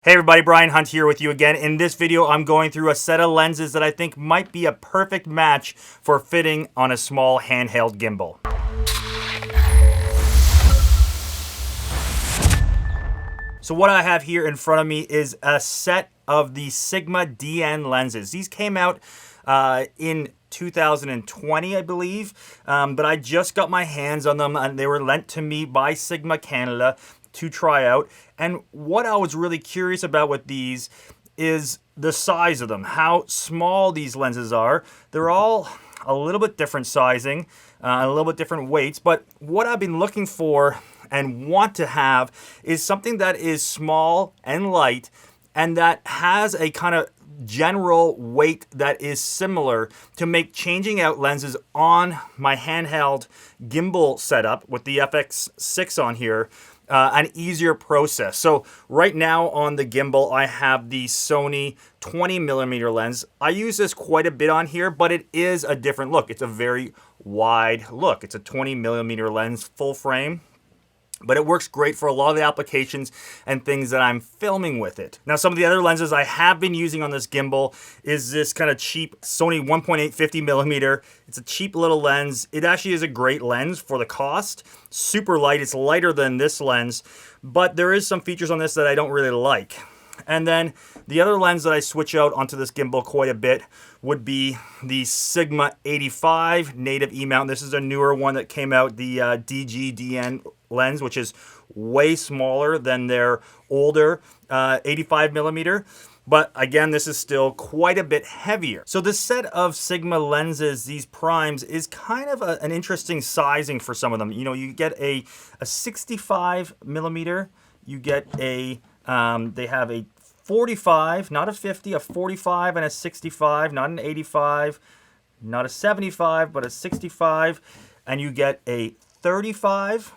Hey everybody, Brian Hunt here with you again. In this video, I'm going through a set of lenses that I think might be a perfect match for fitting on a small handheld gimbal. So what I have here in front of me is a set of the Sigma DN lenses. These came out in 2020, I believe, but I just got my hands on them and they were lent to me by Sigma Canada to try out. And what I was really curious about with these is the size of them, how small these lenses are. They're all a little bit different sizing, a little bit different weights, but what I've been looking for and want to have is something that is small and light and that has a kind of general weight that is similar to make changing out lenses on my handheld gimbal setup with the FX6 on here an easier process. So right now on the gimbal, I have the Sony 20mm lens. I use this quite a bit on here, but it is a different look. It's a very wide look. It's a 20mm lens, full frame. But it works great for a lot of the applications and things that I'm filming with it. Now, some of the other lenses I have been using on this gimbal is this kind of cheap Sony 1.8 50mm. It's a cheap little lens. It actually is a great lens for the cost. Super light. It's lighter than this lens, but there is some features on this that I don't really like. And then the other lens that I switch out onto this gimbal quite a bit would be the Sigma 85 native E-mount. This is a newer one that came out, the DGDN lens, which is way smaller than their older 85mm. But again, this is still quite a bit heavier. So this set of Sigma lenses, these primes, is kind of an interesting sizing for some of them. You know, you get a 65mm, you get a they have a 45, not a 50, a 45 and a 65, not an 85, not a 75, but a 65, and you get a 35,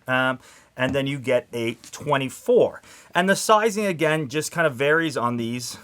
and then you get a 24. And the sizing, again, just kind of varies on these,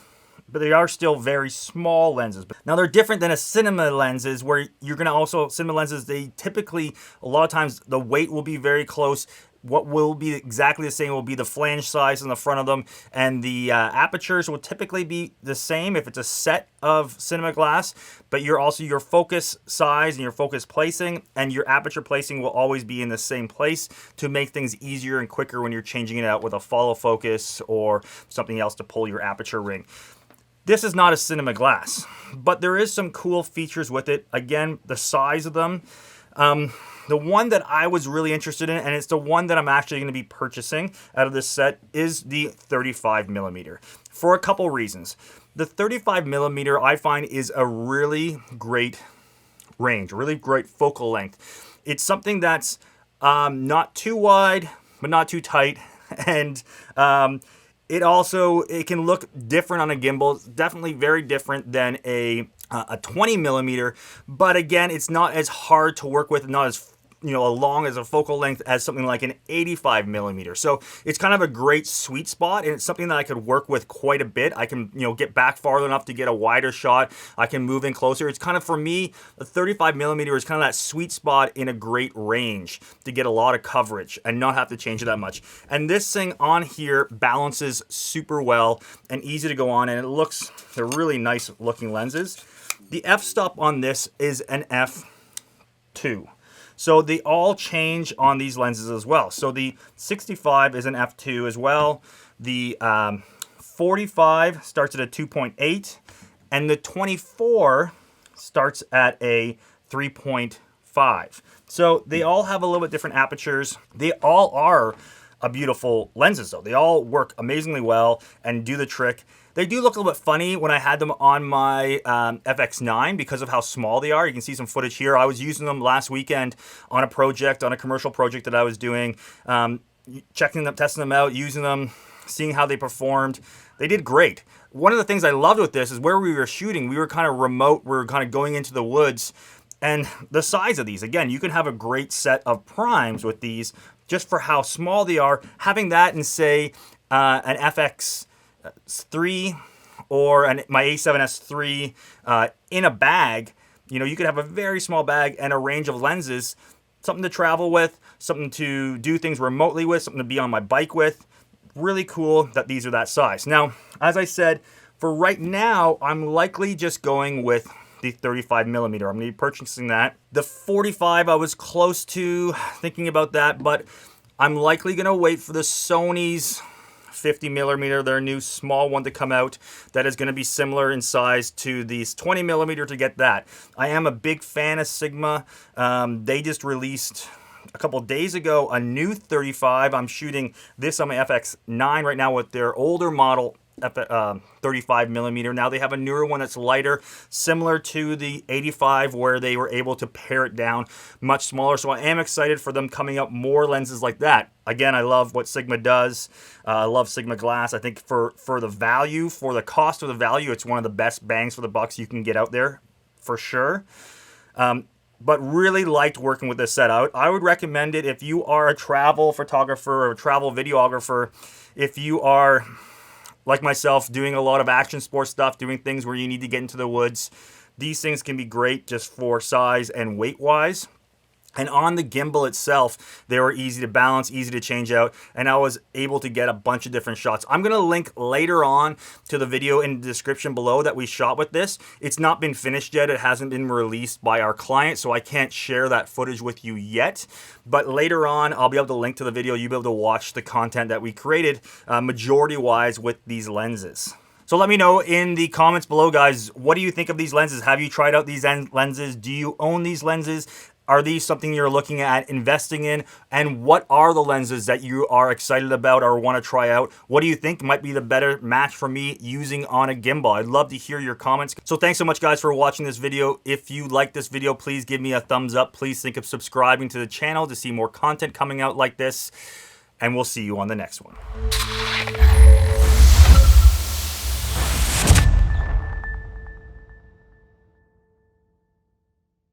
but they are still very small lenses. Now, they're different than a cinema lenses, where you're going to also, cinema lenses, they typically, a lot of times, the weight will be very close. What will be exactly the same will be the flange size in the front of them, and the apertures will typically be the same if it's a set of cinema glass, but your focus size and your focus placing and your aperture placing will always be in the same place to make things easier and quicker when you're changing it out with a follow focus or something else to pull your aperture ring. This is not a cinema glass, but there is some cool features with it. Again, the size of them. The one that I was really interested in, and it's the one that I'm actually going to be purchasing out of this set, is the 35mm for a couple reasons. The 35mm I find is a really great range, really great focal length. It's something that's not too wide, but not too tight, and it can look different on a gimbal. It's definitely very different than a 20mm, but again, it's not as hard to work with, not as long as a focal length as something like an 85mm. So it's kind of a great sweet spot, and it's something that I could work with quite a bit. I can, get back far enough to get a wider shot. I can move in closer. It's kind of, for me, the 35mm is kind of that sweet spot in a great range to get a lot of coverage and not have to change it that much. And this thing on here balances super well and easy to go on, and they're really nice looking lenses. The f-stop on this is an f2. So they all change on these lenses as well. So the 65 is an f2 as well. The 45 starts at a 2.8, and the 24 starts at a 3.5. So they all have a little bit different apertures. They all are beautiful lenses, though. They all work amazingly well and do the trick. They do look a little bit funny when I had them on my FX9 because of how small they are. You can see some footage here. I was using them last weekend on a commercial project that I was doing, checking them, testing them out, using them, seeing how they performed. They did great. One of the things I loved with this is where we were shooting, we were kind of remote, we were kind of going into the woods, and the size of these, again, you can have a great set of primes with these just for how small they are. Having that in, say, an FX3 or my A7S3 in a bag, you could have a very small bag and a range of lenses, something to travel with, something to do things remotely with, something to be on my bike with. really cool that these are that size. Now, as I said, for right now, I'm likely just going with the 35 millimeter. I'm going to be purchasing that. The 45, I was close to thinking about that, but I'm likely going to wait for the Sony's 50 millimeter, their new small one, to come out that is going to be similar in size to these 20 millimeter to get that. I am a big fan of Sigma. They just released a couple days ago a new 35. I'm shooting this on my FX9 right now with their older model 35 millimeter. Now they have a newer one that's lighter, similar to the 85, where they were able to pare it down much smaller. So I am excited for them coming up more lenses like that. Again, I love what Sigma does. I love Sigma glass. I think for the value, for the cost of the value, it's one of the best bangs for the bucks you can get out there, for sure. But really liked working with this set. I would recommend it if you are a travel photographer or a travel videographer. If you are, like myself, doing a lot of action sports stuff, doing things where you need to get into the woods, these things can be great just for size and weight wise. And on the gimbal itself, they were easy to balance, easy to change out, and I was able to get a bunch of different shots. I'm going to link later on to the video in the description below that we shot with this. It's not been finished yet. It hasn't been released by our client, so I can't share that footage with you yet. But later on, I'll be able to link to the video. You'll be able to watch the content that we created, majority-wise, with these lenses. So let me know in the comments below, guys, what do you think of these lenses? Have you tried out these lenses? Do you own these lenses? Are these something you're looking at investing in? And what are the lenses that you are excited about or want to try out? What do you think might be the better match for me using on a gimbal? I'd love to hear your comments. So thanks so much, guys, for watching this video. If you like this video, please give me a thumbs up. Please think of subscribing to the channel to see more content coming out like this. And we'll see you on the next one.